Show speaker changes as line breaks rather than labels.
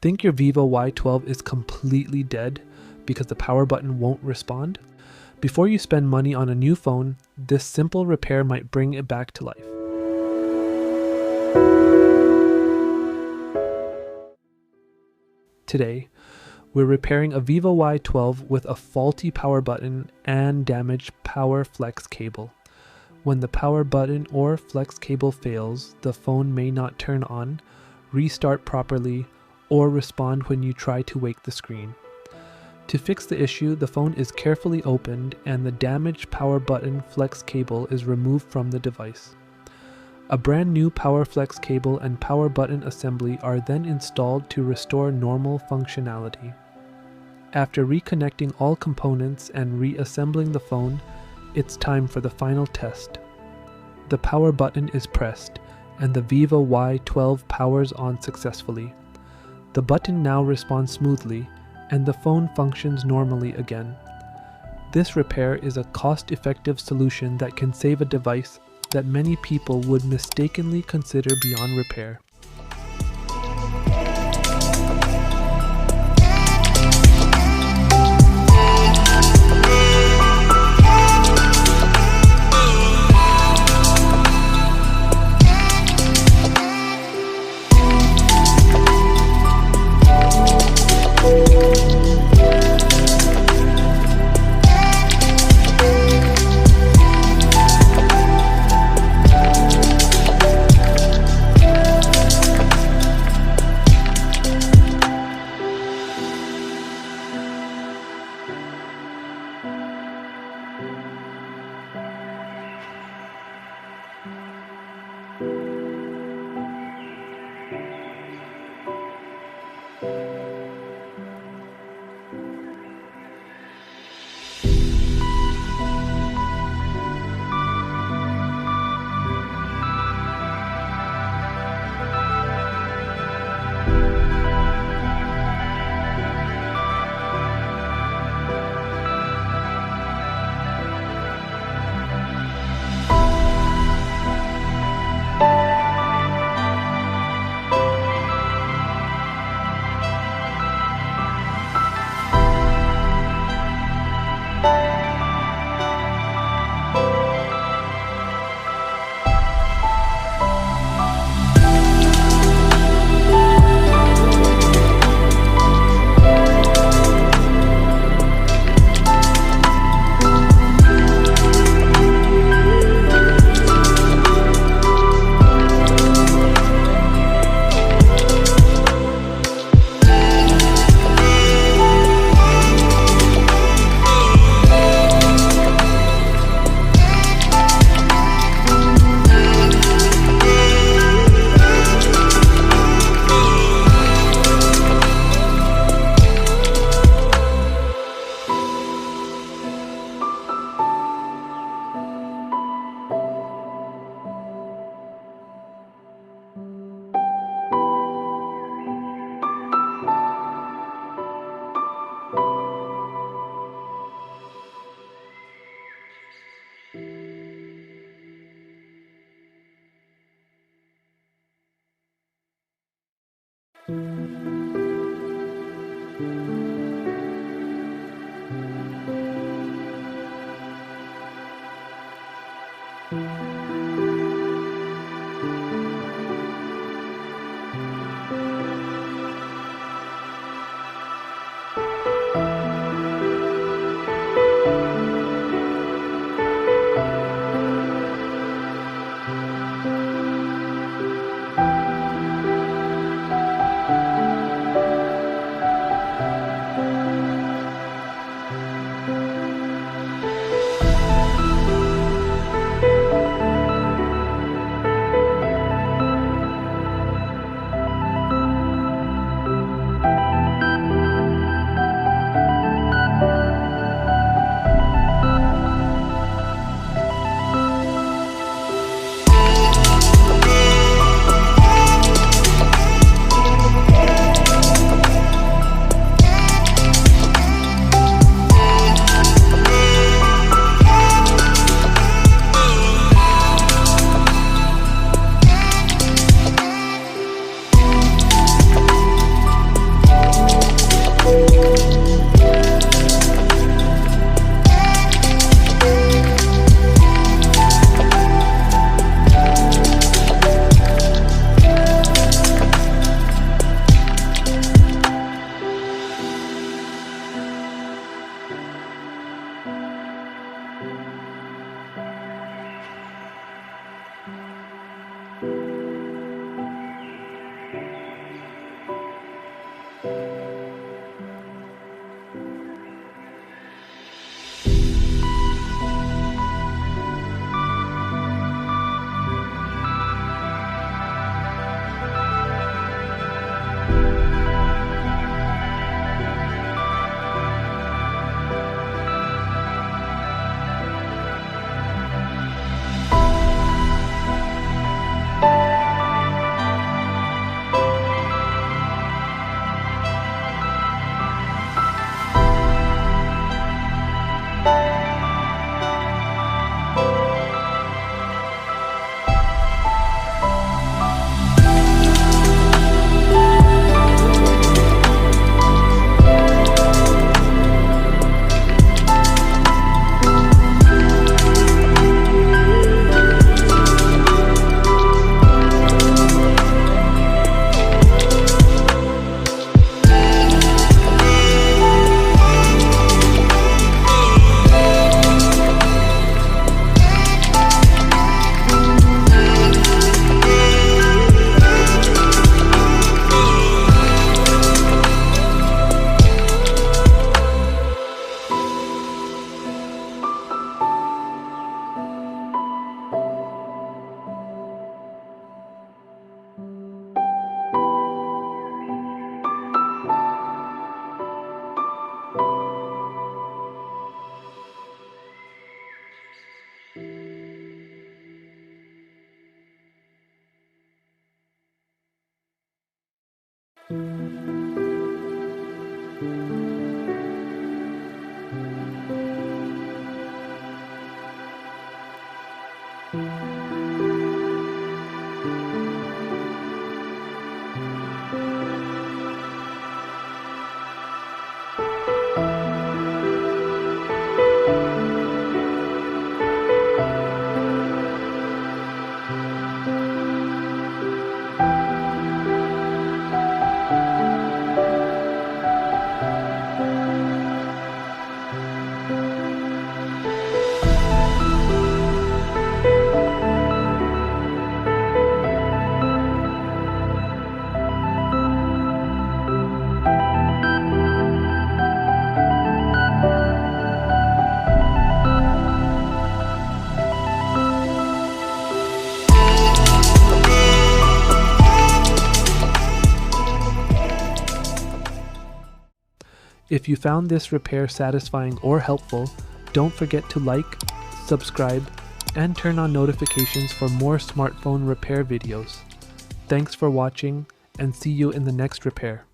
Think your Vivo Y12 is completely dead because the power button won't respond? Before you spend money on a new phone, this simple repair might bring it back to life. Today, we're repairing a Vivo Y12 with a faulty power button and damaged power flex cable. When the power button or flex cable fails, the phone may not turn on, restart properly, or respond when you try to wake the screen. To fix the issue, the phone is carefully opened and the damaged power button flex cable is removed from the device. A brand new power flex cable and power button assembly are then installed to restore normal functionality. After reconnecting all components and reassembling the phone, it's time for the final test. The power button is pressed and the Vivo Y12 powers on successfully. The button now responds smoothly and the phone functions normally again. This repair is a cost-effective solution that can save a device that many people would mistakenly consider beyond repair. If you found this repair satisfying or helpful, don't forget to like, subscribe, and turn on notifications for more smartphone repair videos. Thanks for watching, and see you in the next repair.